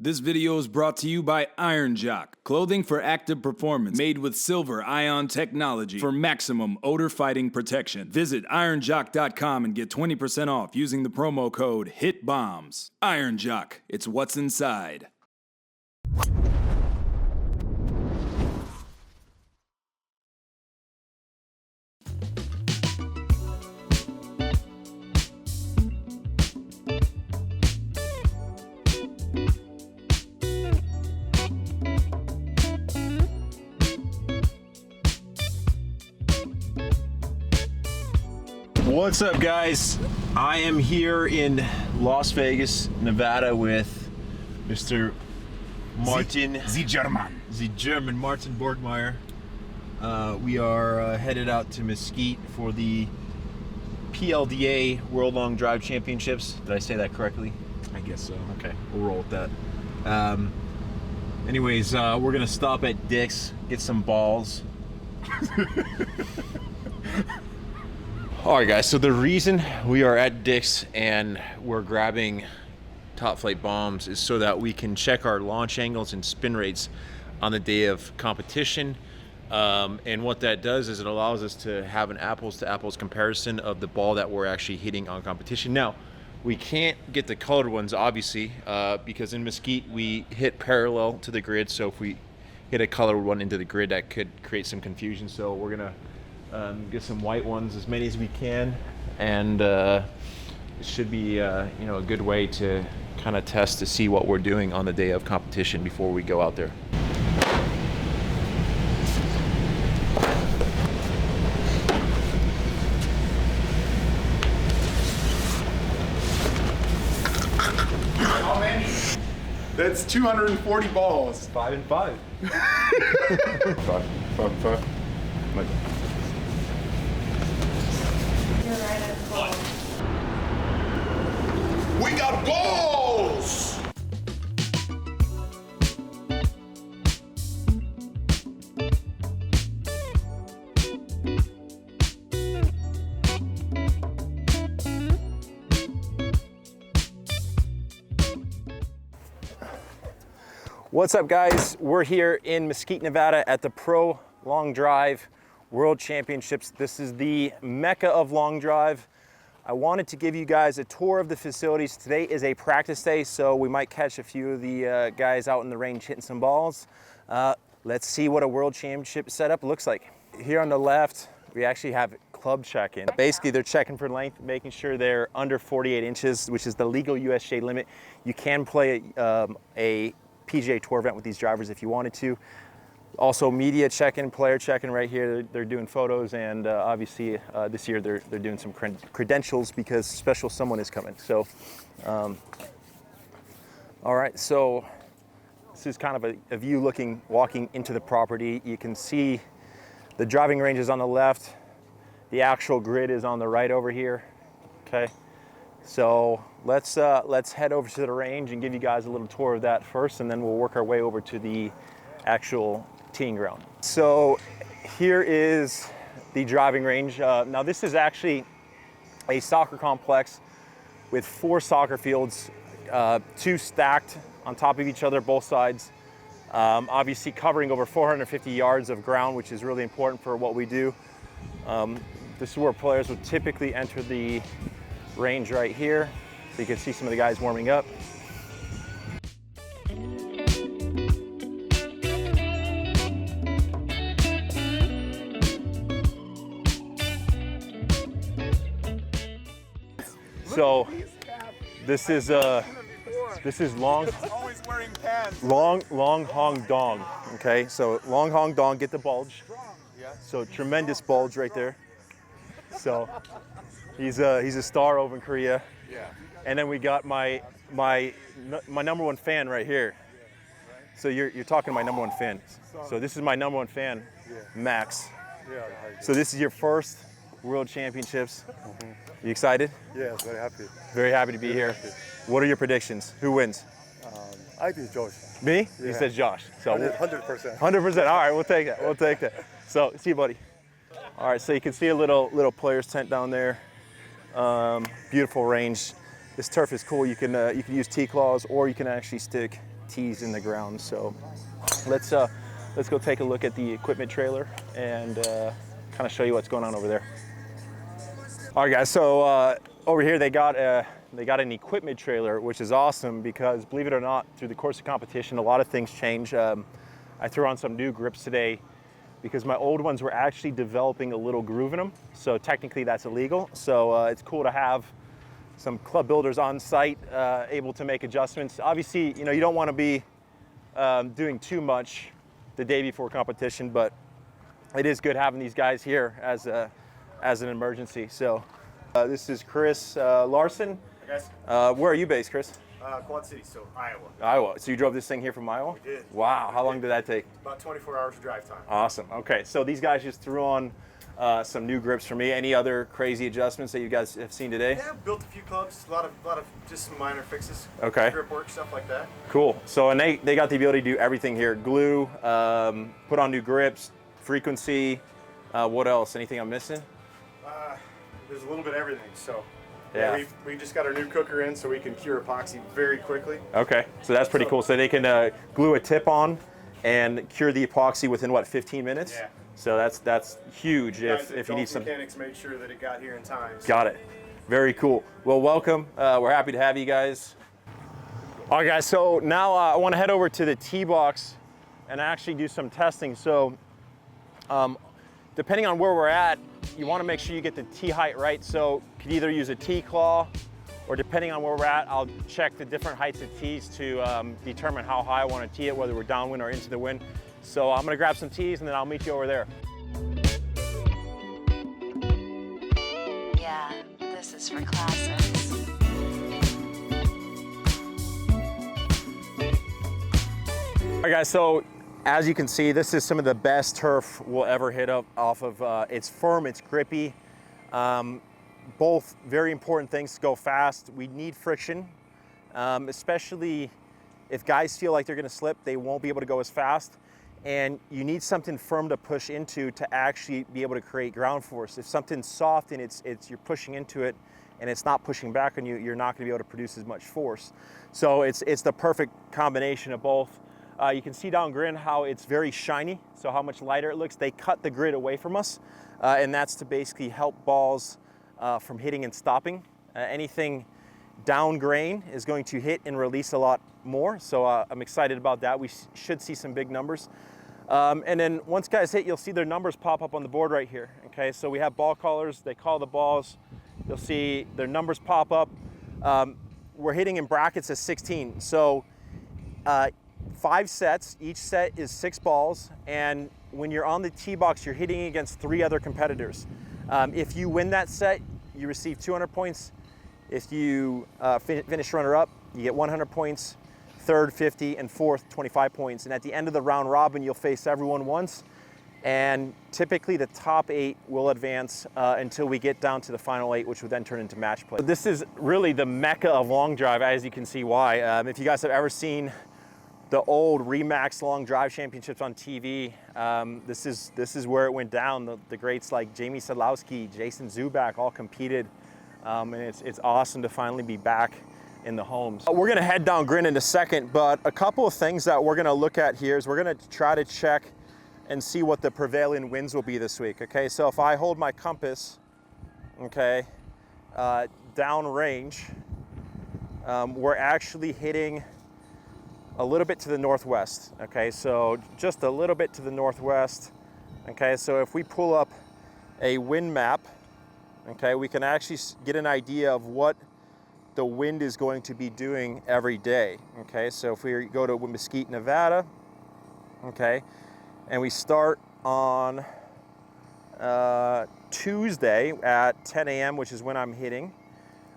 This video is brought to you by Iron Jock, clothing for active performance, made with silver ion technology for maximum odor-fighting protection. Visit ironjock.com and get 20% off using the promo code HITBOMBS. Iron Jock, it's what's inside. What's up, guys? I am here in Las Vegas, Nevada with Mr. Martin. The German Martin Borgmeyer. We are headed out to Mesquite for the PLDA World Long Drive Championships. Did I say that correctly? I guess so. Okay, we'll roll with that. Anyways, we're gonna stop at Dick's, get some balls. Alright guys, so the reason we are at Dick's and we're grabbing Top Flight bombs is so that we can check our launch angles and spin rates on the day of competition. And what that does is it allows us to have an apples to apples comparison of the ball that we're actually hitting on competition. Now, we can't get the colored ones obviously, because in Mesquite we hit parallel to the grid, so if we hit a colored one into the grid that could create some confusion. So we're gonna get some white ones, as many as we can, and it should be you know, a good way to kind of test to see what we're doing on the day of competition before we go out there. How many? That's 240 balls. 5 and 5. 5. My God. You're right at the ball. We got balls! What's up, guys? We're here in Mesquite, Nevada at the Pro Long Drive World Championships. This is the mecca of long drive. I wanted to give you guys a tour of the facilities. Today is a practice day, so we might catch a few of the guys out in the range hitting some balls. Let's see what a World Championship setup looks like. Here on the left, we actually have club check-in. Basically, they're checking for length, making sure they're under 48 inches, which is the legal USJ limit. You can play a PGA Tour event with these drivers if you wanted to. Also, media check-in, player check-in right here. They're doing photos, and obviously this year they're doing some credentials because special someone is coming. So, all right. So this is kind of a view walking into the property. You can see the driving range is on the left. The actual grid is on the right over here. Okay. So let's head over to the range and give you guys a little tour of that first, and then we'll work our way over to the actual teeing ground. So here is the driving range. Now this is actually a soccer complex with 4 soccer fields, 2 stacked on top of each other, both sides. Obviously covering over 450 yards of ground, which is really important for what we do. This is where players would typically enter the range right here. So you can see some of the guys warming up. So this is long hong dong. Okay, so long hong dong, get the bulge. So tremendous bulge right there. So he's a star over in Korea. Yeah. And then we got my number one fan right here. So you're talking to my number one fan. So this is my number one fan, Max. Yeah. So this is your first World Championships. You excited? Yes, very happy. Very happy to be here. Happy. What are your predictions? Who wins? I think Josh. Me? Yeah. You said Josh. So 100%. 100%. All right, we'll take that. We'll take that. So see you, buddy. All right, so you can see a little player's tent down there. Beautiful range. This turf is cool. You can use T-claws, or you can actually stick tees in the ground. So let's go take a look at the equipment trailer and kind of show you what's going on over there. All right, guys. So over here they got an equipment trailer, which is awesome because, believe it or not, through the course of competition, a lot of things change. I threw on some new grips today because my old ones were actually developing a little groove in them. So technically that's illegal. So it's cool to have some club builders on site able to make adjustments. Obviously, you know, you don't want to be doing too much the day before competition, but it is good having these guys here as an emergency. So this is Chris Larson. Hey guys. Where are you based, Chris? Quad City, so Iowa. Iowa. So you drove this thing here from Iowa? We did. Wow. How long did that take? About 24 hours of drive time. Awesome. Okay. So these guys just threw on some new grips for me. Any other crazy adjustments that you guys have seen today? Yeah, built a few clubs. A lot of just some minor fixes. Okay. Grip work, stuff like that. Cool. So, and they got the ability to do everything here. Glue, put on new grips, frequency. What else? Anything I'm missing? There's a little bit of everything. So Yeah. we just got our new cooker in so we can cure epoxy very quickly. Okay. So that's pretty cool. So they can glue a tip on and cure the epoxy within what, 15 minutes? Yeah. So that's huge Guys if at you need Gulf some. Mechanics made sure that it got here in time. So. Got it. Very cool. Well, welcome. We're happy to have you guys. All right, guys. So now I want to head over to the tee box and actually do some testing. So depending on where we're at, you want to make sure you get the tee height right. So you could either use a tee claw, or depending on where we're at, I'll check the different heights of tees to determine how high I want to tee it, whether we're downwind or into the wind. So I'm going to grab some tees and then I'll meet you over there. Yeah, this is for classics. All right, guys, so as you can see, this is some of the best turf we'll ever hit up off of. It's firm, it's grippy. Both very important things to go fast. We need friction, especially if guys feel like they're gonna slip, they won't be able to go as fast. And you need something firm to push into to actually be able to create ground force. If something's soft and you're pushing into it and it's not pushing back on you, you're not gonna be able to produce as much force. So it's the perfect combination of both. You can see down grid how it's very shiny, so how much lighter it looks. They cut the grid away from us, and that's to basically help balls from hitting and stopping. Anything down grain is going to hit and release a lot more, so I'm excited about that. We should see some big numbers. And then once guys hit, you'll see their numbers pop up on the board right here. Okay, so we have ball callers, they call the balls. You'll see their numbers pop up. We're hitting in brackets of 16. So 5 sets, each set is 6 balls. And when you're on the tee box, you're hitting against 3 other competitors. If you win that set, you receive 200 points. If you finish runner-up, you get 100 points. Third, 50, and fourth, 25 points. And at the end of the round robin, you'll face everyone once. And typically the top 8 will advance until we get down to the final 8, which will then turn into match play. This is really the mecca of long drive, as you can see why. If you guys have ever seen the old Remax long drive championships on TV, this is where it went down. The greats like Jamie Sadlowski, Jason Zubak all competed. And it's awesome to finally be back in the homes. We're gonna head down grid in a second, but a couple of things that we're gonna look at here is we're gonna try to check and see what the prevailing winds will be this week, okay? So if I hold my compass, okay, down range, we're actually hitting a little bit to the northwest, okay? So just a little bit to the northwest, okay? So if we pull up a wind map, okay, we can actually get an idea of what the wind is going to be doing every day, okay? So if we go to Mesquite, Nevada, okay, and we start on Tuesday at 10 a.m., which is when I'm hitting,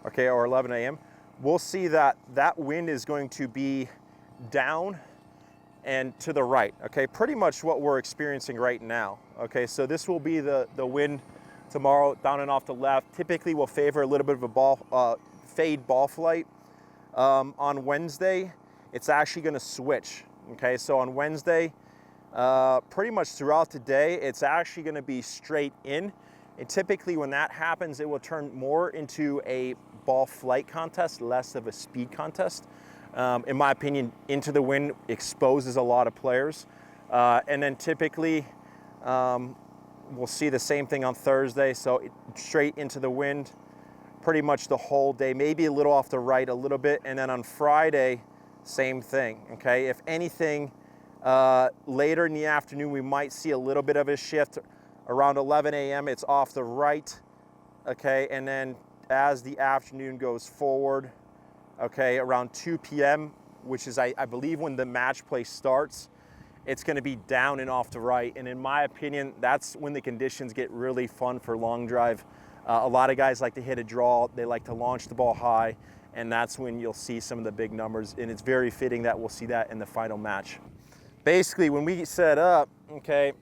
okay, or 11 a.m., we'll see that that wind is going to be down and to the right, okay? Pretty much what we're experiencing right now, okay? So this will be the wind tomorrow, down and off the left. Typically will favor a little bit of a fade ball flight. On Wednesday, it's actually gonna switch, okay? So on Wednesday, pretty much throughout the day, it's actually gonna be straight in. And typically when that happens, it will turn more into a ball flight contest, less of a speed contest. in my opinion, into the wind exposes a lot of players. And then typically, we'll see the same thing on Thursday. So straight into the wind, pretty much the whole day, maybe a little off the right a little bit. And then on Friday, same thing, okay? If anything, later in the afternoon, we might see a little bit of a shift. Around 11 a.m., it's off the right, okay? And then as the afternoon goes forward, okay, around 2 p.m., which is, I believe, when the match play starts, it's gonna be down and off the right. And in my opinion, that's when the conditions get really fun for long drive. A lot of guys like to hit a draw, they like to launch the ball high, and that's when you'll see some of the big numbers, and it's very fitting that we'll see that in the final match. Basically, when we set up, okay,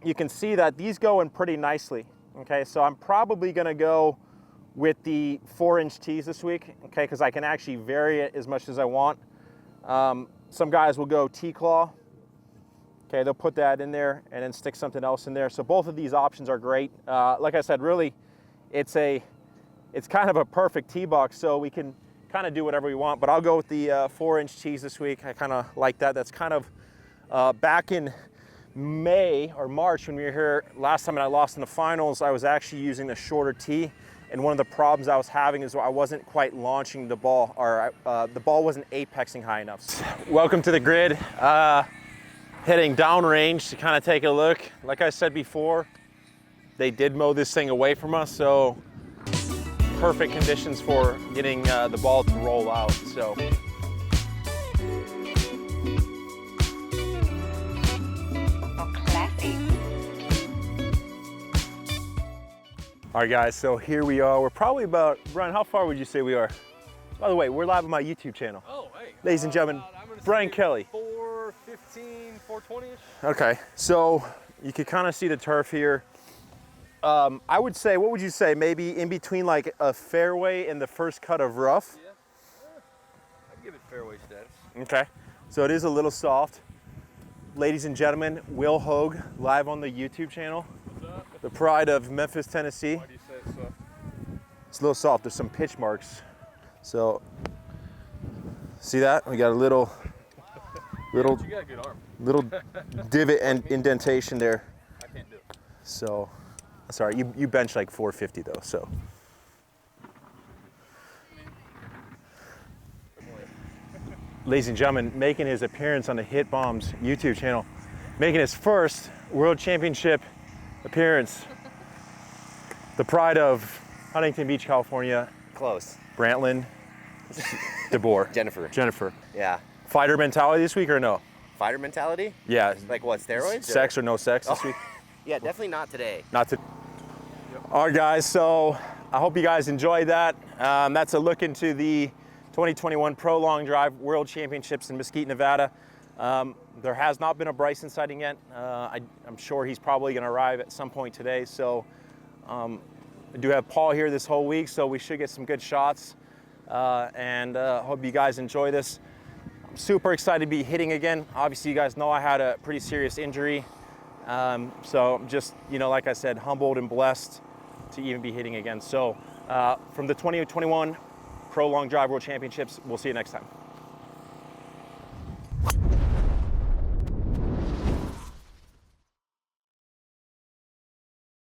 you can see that these go in pretty nicely, okay? So I'm probably gonna go with the 4-inch tees this week, okay, because I can actually vary it as much as I want. Some guys will go T-claw, okay, they'll put that in there and then stick something else in there. So both of these options are great. Like I said, really, it's kind of a perfect tee box, so we can kind of do whatever we want, but I'll go with the 4-inch tees this week. I kind of like that. That's kind of back in May or March when we were here last time and I lost in the finals, I was actually using the shorter tee, and one of the problems I was having is I wasn't quite launching the ball, or the ball wasn't apexing high enough. Welcome to the grid. Heading downrange to kind of take a look. Like I said before, they did mow this thing away from us, so perfect conditions for getting the ball to roll out. So. All right, guys, so here we are. We're probably about, Brian, how far would you say we are? By the way, we're live on my YouTube channel. Oh, hey. Ladies and gentlemen, Brian Kelly. 415, 420-ish. Okay, so you can kind of see the turf here. I would say, what would you say? Maybe in between like a fairway and the first cut of rough? Yeah, I'd give it fairway status. Okay, so it is a little soft. Ladies and gentlemen, Will Hogue, live on the YouTube channel. The pride of Memphis, Tennessee. Why do you say it's soft? It's a little soft. There's some pitch marks. So, see that? We got a little You got a good arm. little divot and indentation there. I can't do it. So, sorry, you bench like 450 though, so. Ladies and gentlemen, making his appearance on the Hitbombs YouTube channel, making his first World Championship appearance. The pride of Huntington Beach, California. Close. Brantlin, DeBoer. Jennifer. Yeah. Fighter mentality this week or no? Fighter mentality? Yeah. Like what, steroids? Sex or no sex this week? Yeah, definitely not today. Not to. All right, guys. So I hope you guys enjoyed that. That's a look into the 2021 Pro Long Drive World Championships in Mesquite, Nevada. There has not been a Bryson sighting yet. I'm sure he's probably going to arrive at some point today. So I do have Paul here this whole week, so we should get some good shots. And hope you guys enjoy this. I'm super excited to be hitting again. Obviously, you guys know I had a pretty serious injury. So I'm just, like I said, humbled and blessed to even be hitting again. So from the 2021 Pro Long Drive World Championships, we'll see you next time.